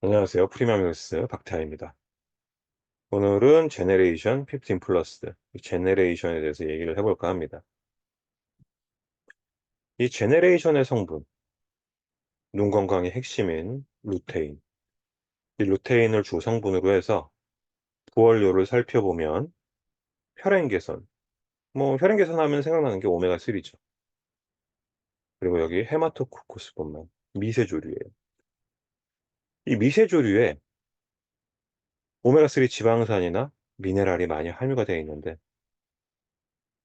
안녕하세요. 프리마미스 박태환입니다. 오늘은 제네레이션 15 플러스, 이 제네레이션에 대해서 얘기를 해볼까 합니다. 이 제네레이션의 성분, 눈 건강의 핵심인 루테인. 이 루테인을 주 성분으로 해서 부원료를 살펴보면 혈행 개선, 혈행 개선하면 생각나는 게 오메가3죠. 그리고 여기 헤마토코쿠스뿐만 미세조류예요. 이 미세조류에 오메가3 지방산이나 미네랄이 많이 함유가 되어 있는데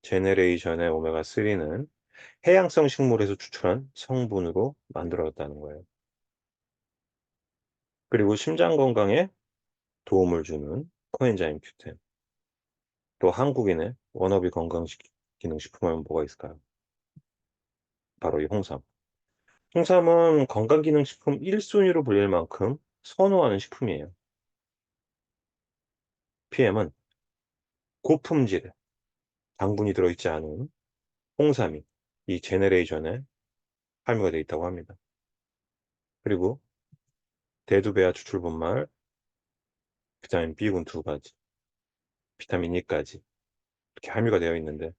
제네레이션의 오메가3는 해양성 식물에서 추출한 성분으로 만들어졌다는 거예요. 그리고 심장 건강에 도움을 주는 코엔자임 Q10. 또 한국인의 워너비 건강기능식품하면 뭐가 있을까요? 바로 이 홍삼. 홍삼은 건강기능식품 1순위로 불릴 만큼 선호하는 식품이에요. PM은 고품질, 당분이 들어있지 않은 홍삼이 이 제네레이션에 함유가 되어 있다고 합니다. 그리고 대두배아 추출분말, 비타민 B군 2가지, 비타민 E까지 이렇게 함유가 되어 있는데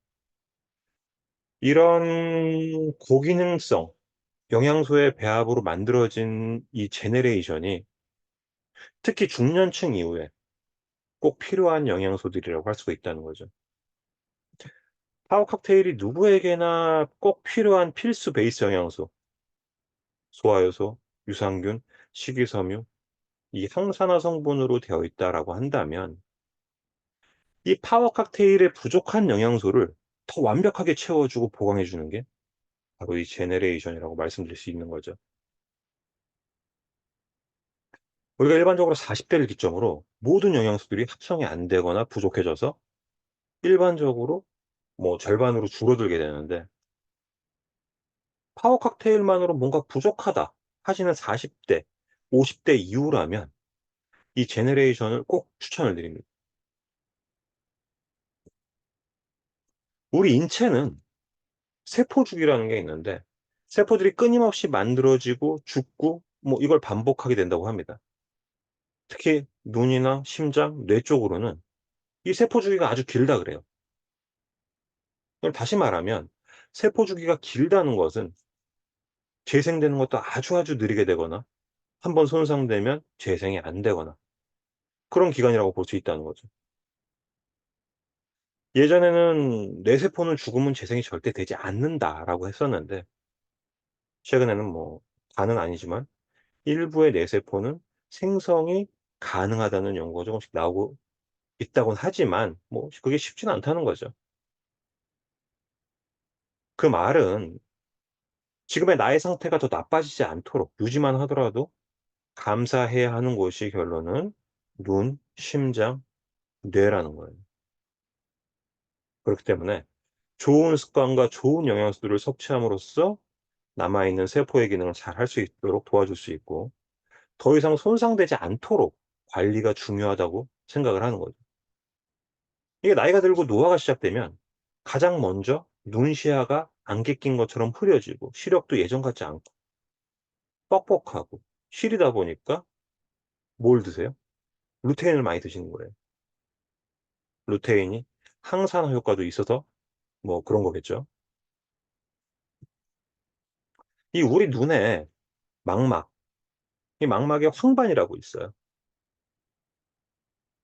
이런 고기능성 영양소의 배합으로 만들어진 이 제네레이션이 특히 중년층 이후에 꼭 필요한 영양소들이라고 할 수가 있다는 거죠. 파워 칵테일이 누구에게나 꼭 필요한 필수 베이스 영양소, 소화효소, 유산균, 식이섬유, 이 항산화 성분으로 되어 있다라고 한다면 이 파워 칵테일의 부족한 영양소를 더 완벽하게 채워주고 보강해 주는 게 바로 이 제네레이션이라고 말씀드릴 수 있는 거죠. 우리가 일반적으로 40대를 기점으로 모든 영양소들이 합성이 안 되거나 부족해져서 일반적으로 절반으로 줄어들게 되는데 파워 칵테일만으로 뭔가 부족하다 하시는 40대, 50대 이후라면 이 제네레이션을 꼭 추천을 드립니다. 우리 인체는 세포주기라는 게 있는데 세포들이 끊임없이 만들어지고 죽고 이걸 반복하게 된다고 합니다. 특히 눈이나 심장, 뇌 쪽으로는 이 세포 주기가 아주 길다 그래요. 그럼 다시 말하면 세포 주기가 길다는 것은 재생되는 것도 아주 느리게 되거나 한번 손상되면 재생이 안 되거나 그런 기간이라고 볼 수 있다는 거죠. 예전에는 "뇌세포는 죽으면 재생이 절대 되지 않는다."라고 했었는데 최근에는 다는 아니지만 일부의 뇌세포는 생성이 가능하다는 연구가 조금씩 나오고 있다고는 하지만 그게 쉽지는 않다는 거죠. 그 말은 지금의 나의 상태가 더 나빠지지 않도록 유지만 하더라도 감사해야 하는 곳이 결론은 눈, 심장, 뇌라는 거예요. 그렇기 때문에 좋은 습관과 좋은 영양소들을 섭취함으로써 남아있는 세포의 기능을 잘 할 수 있도록 도와줄 수 있고 더 이상 손상되지 않도록 관리가 중요하다고 생각을 하는 거죠. 이게 나이가 들고 노화가 시작되면 가장 먼저 눈 시야가 안개 낀 것처럼 흐려지고 시력도 예전 같지 않고 뻑뻑하고 시리다 보니까 뭘 드세요? 루테인을 많이 드시는 거예요. 루테인이 항산화 효과도 있어서 그런 거겠죠. 이 우리 눈에 망막, 이 망막에 황반이라고 있어요.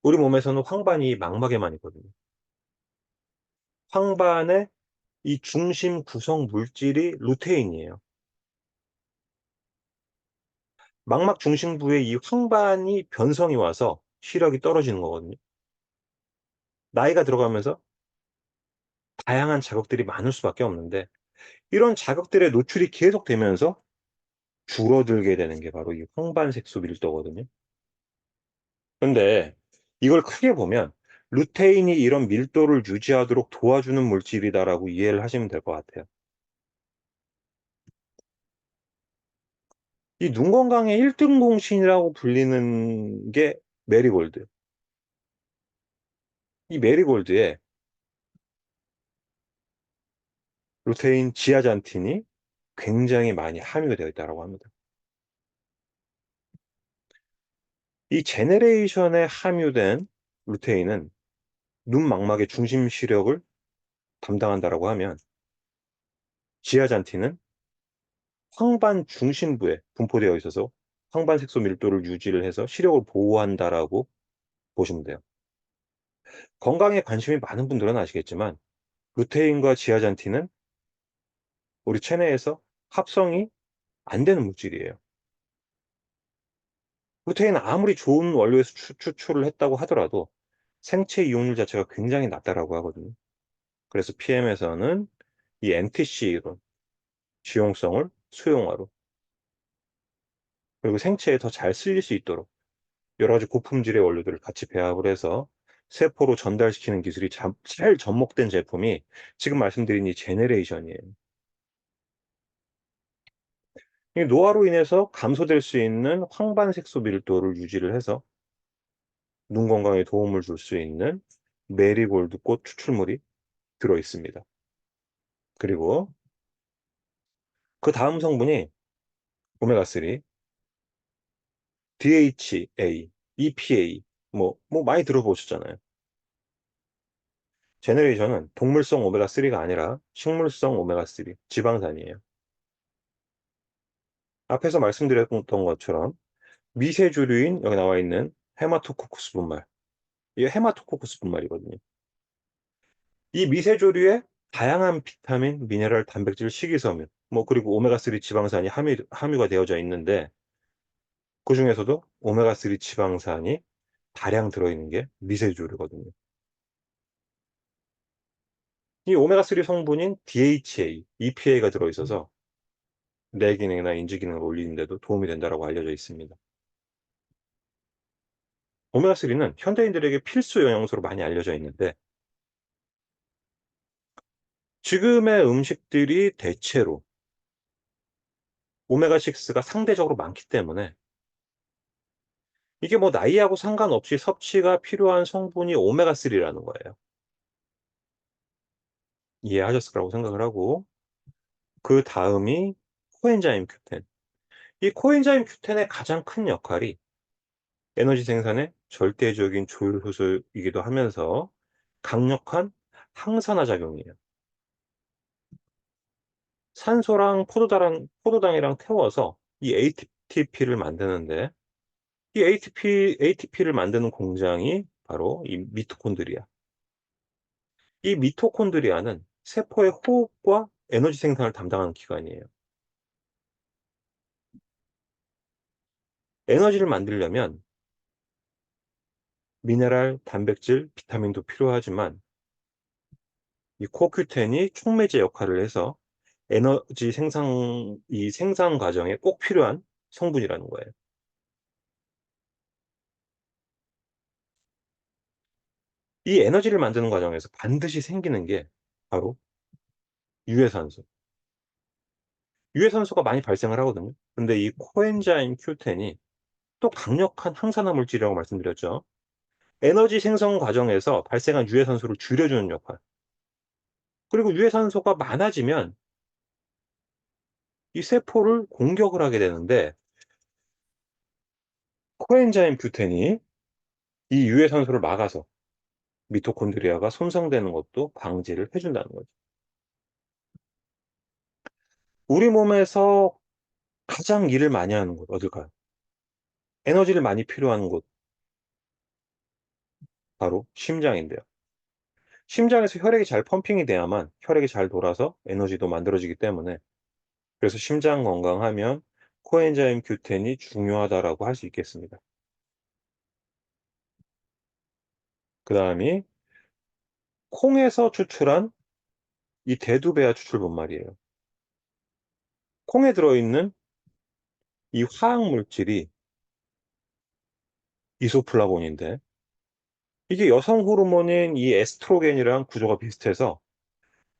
우리 몸에서는 황반이 망막에만 있거든요. 황반의 이 중심 구성 물질이 루테인이에요. 망막 중심부에 이 황반이 변성이 와서 시력이 떨어지는 거거든요. 나이가 들어가면서 다양한 자극들이 많을 수밖에 없는데 이런 자극들의 노출이 계속되면서 줄어들게 되는 게 바로 이 황반색소 밀도거든요. 근데 이걸 크게 보면 '루테인이 이런 밀도를 유지하도록 도와주는 물질이다.'라고 이해를 하시면 될 것 같아요. 이 눈 건강의 1등 공신이라고 불리는 게 메리골드. 이 메리골드에 루테인 지아잔틴이 굉장히 많이 함유가 되어 있다라고 합니다. 이 제네레이션에 함유된 루테인은 눈 망막의 중심 시력을 담당한다라고 하면 지아잔틴은 황반 중심부에 분포되어 있어서 황반 색소 밀도를 유지를 해서 시력을 보호한다라고 보시면 돼요. 건강에 관심이 많은 분들은 아시겠지만 루테인과 지아잔틴은 우리 체내에서 합성이 안 되는 물질이에요. 루테인은 아무리 좋은 원료에서 추출을 했다고 하더라도 생체 이용률 자체가 굉장히 낮다라고 하거든요. 그래서 PM에서는 이 NTC 이론, 지용성을 수용화로, 그리고 생체에 더 잘 쓰일 수 있도록 여러 가지 고품질의 원료들을 같이 배합을 해서 세포로 전달시키는 기술이 잘 접목된 제품이 지금 말씀드린 이 제네레이션이에요. 이 노화로 인해서 감소될 수 있는 황반색소 밀도를 유지를 해서 눈 건강에 도움을 줄 수 있는 메리골드 꽃 추출물이 들어 있습니다. 그리고 그다음 성분이 오메가3, DHA, EPA 뭐 많이 들어보셨잖아요. 제네레이션은 동물성 오메가3가 아니라 식물성 오메가3, 지방산이에요. 앞에서 말씀드렸던 것처럼 미세조류인 여기 나와 있는 헤마토코쿠스 분말, 이게 헤마토코쿠스 분말이거든요. 이 미세조류에 다양한 비타민, 미네랄, 단백질, 식이섬유, 그리고 오메가3 지방산이 함유가 되어져 있는데 그중에서도 오메가3 지방산이 다량 들어있는 게 미세조류거든요. 이 오메가3 성분인 DHA, EPA가 들어있어서 뇌 기능이나 인지 기능을 올리는 데도 도움이 된다고 알려져 있습니다. 오메가3는 현대인들에게 필수 영양소로 많이 알려져 있는데 지금의 음식들이 대체로 오메가6가 상대적으로 많기 때문에 이게 나이하고 상관없이 섭취가 필요한 성분이 오메가3라는 거예요. 이해하셨을 거라고 생각을 하고 그다음이 코엔자임 Q10. 이 코엔자임 Q10의 가장 큰 역할이 에너지 생산의 절대적인 조율 효소이기도 하면서 강력한 항산화 작용이에요. 산소랑 포도당이랑 태워서 이 ATP를 만드는데 이 ATP를 만드는 공장이 바로 이 미토콘드리아. 이 미토콘드리아는 세포의 호흡과 에너지 생산을 담당하는 기관이에요. 에너지를 만들려면 미네랄, 단백질, 비타민도 필요하지만 이 코큐텐이 촉매제 역할을 해서 에너지 생산 과정에 꼭 필요한 성분이라는 거예요. 이 에너지를 만드는 과정에서 반드시 생기는 게 바로 유해산소. 유해산소가 많이 발생을 하거든요. 근데 이 코엔자임 Q10이 또 강력한 항산화 물질이라고 말씀드렸죠. 에너지 생성 과정에서 발생한 유해산소를 줄여주는 역할. 그리고 유해산소가 많아지면 이 세포를 공격을 하게 되는데 코엔자임 Q10이 이 유해산소를 막아서 미토콘드리아가 손상되는 것도 방지를 해 준다는 거죠. 우리 몸에서 가장 일을 많이 하는 곳 어딜까요? 에너지를 많이 필요한 곳 바로 심장인데요. 심장에서 혈액이 잘 펌핑이 돼야만 혈액이 잘 돌아서 에너지도 만들어지기 때문에 그래서 심장 건강하면 코엔자임 Q10이 중요하다라고 할 수 있겠습니다. 그다음이 콩에서 추출한 이 대두배아 추출분말이에요. 콩에 들어있는 이 화학 물질이 이소플라본인데 이게 여성 호르몬인 이 에스트로겐이랑 구조가 비슷해서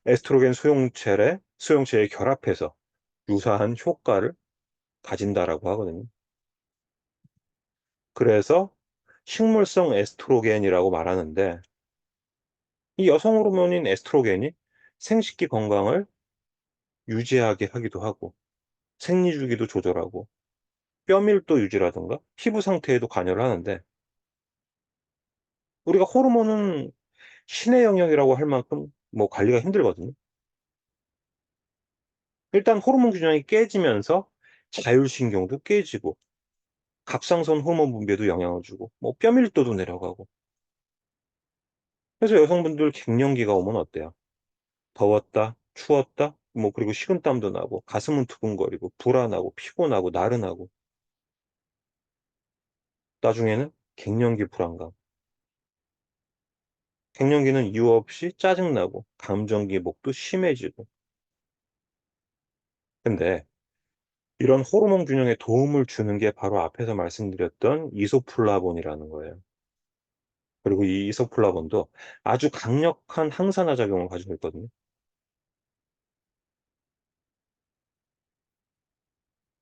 에스트로겐 수용체에 결합해서 유사한 효과를 가진다라고 하거든요. 그래서 식물성 에스트로겐이라고 말하는데 이 여성 호르몬인 에스트로겐이 생식기 건강을 유지하게 하기도 하고 생리 주기도 조절하고 뼈밀도 유지라든가 피부 상태에도 관여를 하는데 우리가 호르몬은 신의 영역이라고 할 만큼 뭐 관리가 힘들거든요. 일단 호르몬 균형이 깨지면서 자율신경도 깨지고 갑상선 호르몬 분비에도 영향을 주고 뭐 뼈밀도도 내려가고. 그래서 여성분들 갱년기가 오면 어때요? 더웠다, 추웠다, 뭐 그리고 식은땀도 나고 가슴은 두근거리고 불안하고 피곤하고 나른하고 나중에는 갱년기 불안감. 갱년기는 이유 없이 짜증나고 감정 기복도 심해지고. 근데 이런 호르몬 균형에 도움을 주는 게 바로 앞에서 말씀드렸던 이소플라본이라는 거예요. 그리고 이 이소플라본도 아주 강력한 항산화 작용을 가지고 있거든요.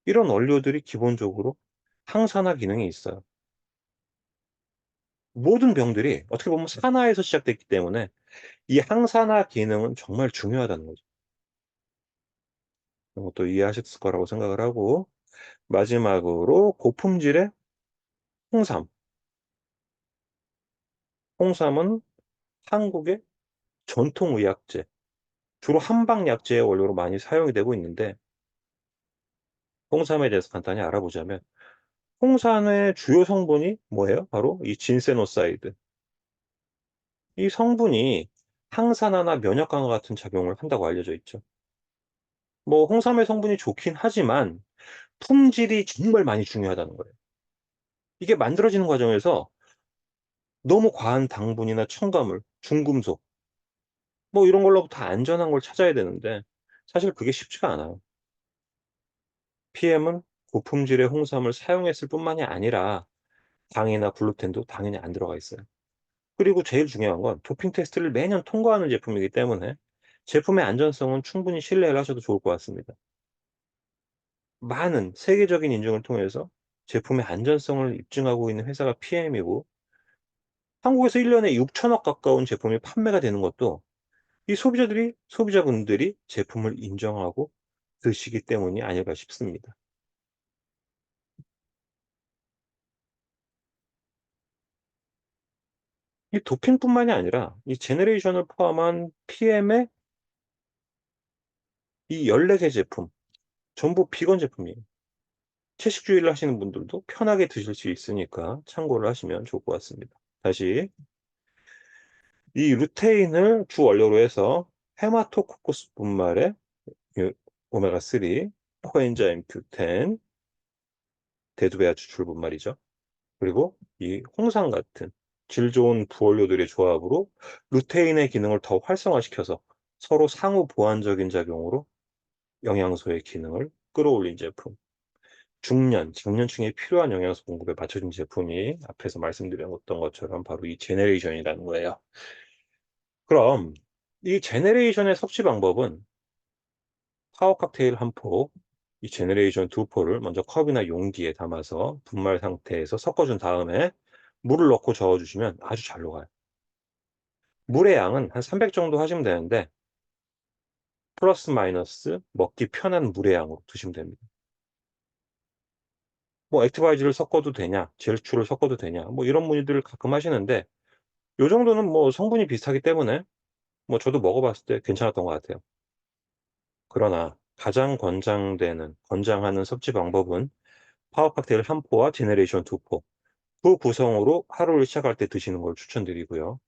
이런 원료들이 기본적으로 항산화 기능이 있어요. 모든 병들이 어떻게 보면 산화에서 시작됐기 때문에 이 항산화 기능은 정말 중요하다는 거죠. 그런 것도 이해하셨을 거라고 생각을 하고 마지막으로 고품질의 홍삼. 홍삼은 한국의 전통 의약재, 주로 한방 약재의 원료로 많이 사용이 되고 있는데 홍삼에 대해서 간단히 알아보자면 홍삼의 주요 성분이 뭐예요? 바로 이 진세노사이드. 이 성분이 항산화나 면역 강화 같은 작용을 한다고 알려져 있죠. 뭐 홍삼의 성분이 좋긴 하지만 품질이 정말 많이 중요하다는 거예요. 이게 만들어지는 과정에서 너무 과한 당분이나 첨가물, 중금속 뭐 이런 걸로부터 안전한 걸 찾아야 되는데 사실 그게 쉽지가 않아요. PM은 고품질의 홍삼을 사용했을 뿐만이 아니라 당이나 글루텐도 당연히 안 들어가 있어요. 그리고 제일 중요한 건 도핑 테스트를 매년 통과하는 제품이기 때문에 제품의 안전성은 충분히 신뢰를 하셔도 좋을 것 같습니다. 많은 세계적인 인증을 통해서 제품의 안전성을 입증하고 있는 회사가 PM이고 한국에서 1 년에 6천억 가까운 제품이 판매가 되는 것도 이 소비자분들이 제품을 인정하고 드시기 때문이 아닐까 싶습니다. 이 도핑뿐만이 아니라 이 제너레이션을 포함한 PM의 이 14개 제품 전부 비건 제품이에요. 채식주의를 하시는 분들도 편하게 드실 수 있으니까 참고를 하시면 좋을 것 같습니다. 다시 이 루테인을 주 원료로 해서 헤마토코커스 분말의 그 오메가3, 코엔자임 Q10, 대두배아 추출 분말이죠. 그리고 이 홍삼 같은 질 좋은 부원료들의 조합으로 루테인의 기능을 더 활성화시켜서 서로 상호 보완적인 작용으로 영양소의 기능을 끌어올린 제품. 장년층에 필요한 영양소 공급에 맞춰진 제품이 앞에서 말씀드렸던 것처럼 바로 이 제네레이션이라는 거예요. 그럼 이 제네레이션의 섭취 방법은 파워 칵테일 한 포, 이 제네레이션 두 포를 먼저 컵이나 용기에 담아서 분말 상태에서 섞어 준 다음에 물을 넣고 저어 주시면 아주 잘 녹아요. 물의 양은 한 300 정도 하시면 되는데 플러스 마이너스 먹기 편한 물의 양으로 두시면 됩니다. 뭐 액티바이즈를 섞어도 되냐, 젤추를 섞어도 되냐, 뭐 이런 문의들을 가끔 하시는데 요 정도는 뭐 성분이 비슷하기 때문에 뭐 저도 먹어 봤을 때 괜찮았던 것 같아요. 그러나 가장 권장하는 섭취 방법은 파워 칵테일 한 포와 제네레이션 두 포, 그 구성으로 하루를 시작할 때 드시는 걸 추천드리고요.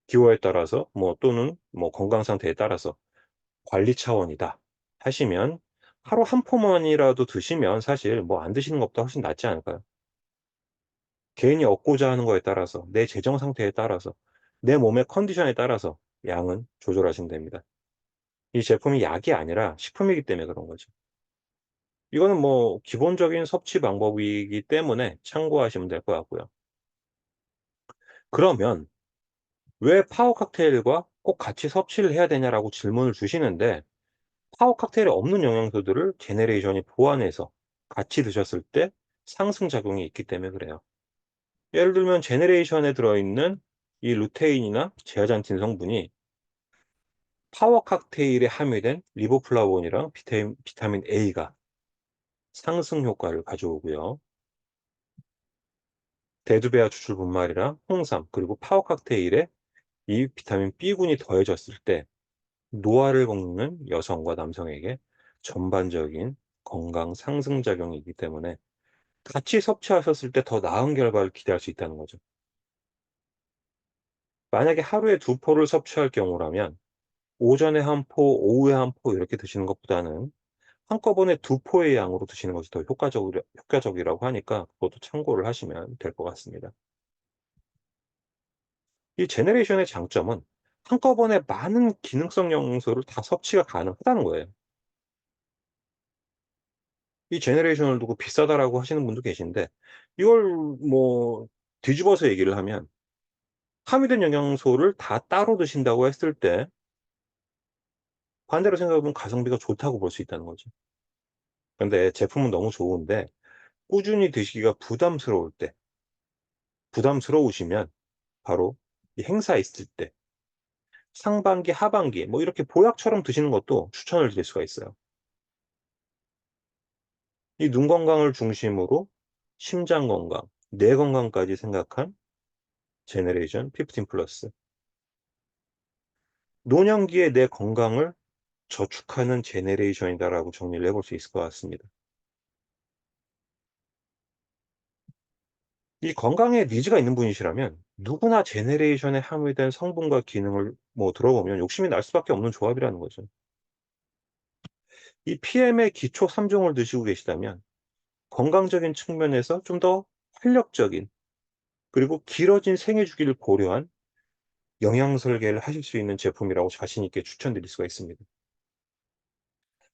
기호에 따라서 뭐 또는 뭐 건강 상태에 따라서 관리 차원이다 하시면 하루 한 포만이라도 드시면 사실 뭐 안 드시는 것보다 훨씬 낫지 않을까요? 개인이 얻고자 하는 거에 따라서 내 재정 상태에 따라서 내 몸의 컨디션에 따라서 양은 조절하시면 됩니다. 이 제품이 약이 아니라 식품이기 때문에 그런 거죠. 이거는 뭐 기본적인 섭취 방법이기 때문에 참고하시면 될 것 같고요. 그러면 "왜 파워 칵테일과 꼭 같이 섭취를 해야 되냐?"라고 질문을 주시는데 파워 칵테일에 없는 영양소들을 제네레이션이 보완해서 같이 드셨을 때 상승작용이 있기 때문에 그래요. 예를 들면 제네레이션에 들어있는 이 루테인이나 제아잔틴 성분이 파워 칵테일에 함유된 리보플라본이랑 비타민 A가 상승 효과를 가져오고요. 대두배아 추출 분말이랑 홍삼 그리고 파워 칵테일에 이 비타민 B군이 더해졌을 때 노화를 겪는 여성과 남성에게 전반적인 건강 상승 작용이기 때문에 같이 섭취하셨을 때 더 나은 결과를 기대할 수 있다는 거죠. 만약에 하루에 2포를 섭취할 경우라면 오전에 1포, 오후에 1포 이렇게 드시는 것보다는 한꺼번에 2포의 양으로 드시는 것이 더 효과적이라고 하니까 그것도 참고를 하시면 될 것 같습니다. 이 제너레이션의 장점은 한꺼번에 많은 기능성 영양소를 다 섭취가 가능하다는 거예요. 이 제너레이션을 두고 비싸다라고 하시는 분도 계신데 이걸 뭐 뒤집어서 얘기를 하면 함유된 영양소를 다 따로 드신다고 했을 때 반대로 생각해 보면 가성비가 좋다고 볼 수 있다는 거죠. 근데 제품은 너무 좋은데 꾸준히 드시기가 부담스러울 때, 부담스러우시면 바로 이 행사 있을 때 상반기, 하반기 뭐 이렇게 보약처럼 드시는 것도 추천을 드릴 수가 있어요. 이 눈 건강을 중심으로 심장 건강, 뇌 건강까지 생각한 제너레이션 15 플러스. 노년기에 내 건강을 저축하는 제너레이션이다라고 정리를 해볼 수 있을 것 같습니다. 이 건강에 니즈가 있는 분이시라면 누구나 제너레이션에 함유된 성분과 기능을 뭐 들어보면 욕심이 날 수밖에 없는 조합이라는 거죠. 이 PM의 기초 3종을 드시고 계시다면 건강적인 측면에서 좀 더 활력적인 그리고 길어진 생애 주기를 고려한 영양 설계를 하실 수 있는 제품이라고 자신 있게 추천드릴 수가 있습니다.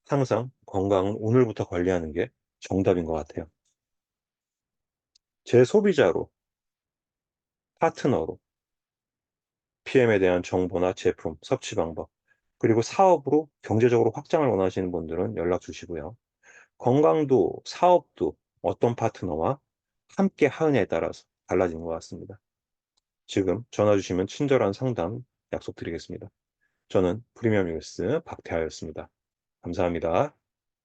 항상 건강은 오늘부터 관리하는 게 정답인 것 같아요. 제 소비자로, 파트너로 PM에 대한 정보나 제품, 섭취 방법, 그리고 사업으로 경제적으로 확장을 원하시는 분들은 연락 주시고요. 건강도 사업도 어떤 파트너와 함께 하느냐에 따라서 달라지는 것 같습니다. 지금 전화 주시면 친절한 상담 약속드리겠습니다. 저는 프리미엄 뉴스 박태하였습니다. 감사합니다.